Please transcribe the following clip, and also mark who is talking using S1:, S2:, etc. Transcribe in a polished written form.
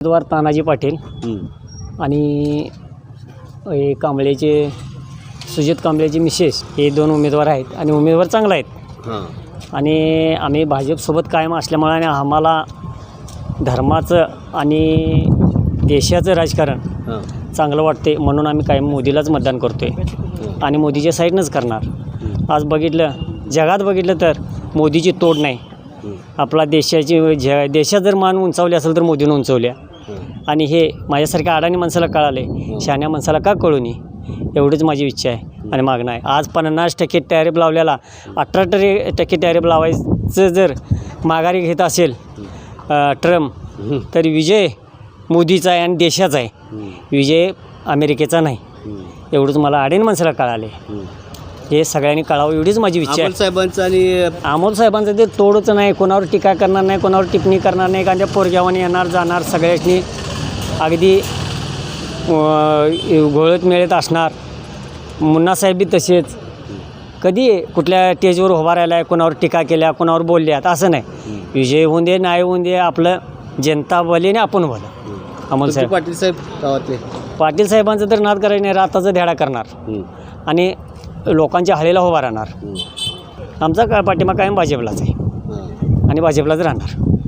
S1: उमेदवार तानाजी पाटील आणि हे कांबळेचे सुजित कांबळेचे मिसेस हे दोन उमेदवार आहेत आणि उमेदवार चांगला आहेत आणि आम्ही भाजपसोबत कायम असल्यामुळे आणि आम्हाला धर्माचं आणि देशाचं राजकारण चांगलं वाटते म्हणून आम्ही कायम मोदीलाच मतदान करतो आहे आणि मोदीच्या साईडनंच करणार। आज बघितलं जगात बघितलं तर मोदीची तोड नाही। आपला देशात जर मान उंचावली असेल तर मोदीनं उंचवल्या आणि हे माझ्यासारख्या अडाणी माणसाला कळाले, शहाण्या माणसाला का कळू नये एवढीच माझी इच्छा आहे आणि मागणं आहे। आज 50% टॅरिफ लावलेला 18% टॅरिफ लावायचं जर माघारी घेत असेल ट्रम्प तर विजय मोदीचा आहे आणि देशाचा आहे, विजय अमेरिकेचा नाही। एवढंच मला अडाणी माणसाला कळाले, हे सगळ्यांनी कळावं एवढीच माझी इच्छा आहे।
S2: साहेबांचं आणि
S1: अमोल साहेबांचं ते तोडच नाही, कोणावर टीका करणार नाही, कोणावर टिप्पणी करणार नाही, एखाद्या पोरग्यावाने येणार जाणार सगळ्यांनी अगदी घोळत मिळत असणार। मुन्नासाहेब बी तसेच कधी कुठल्या स्टेजवर उभा राहिला आहे, कोणावर टीका केल्या, कोणावर बोलल्यात असं नाही। विजय होऊन दे नाही होऊन दे, आपलं जनता बोलेने आपण बोला। अमोल साहेब
S2: पाटील साहेब गावातले
S1: पाटील साहेबांचं तर नाद करायचं नाही, राताचा धेडा करणार आणि लोकांच्या हालेला उभा राहणार। आमचा पाठिंबा कायम भाजपलाच आहे आणि भाजपलाच राहणार।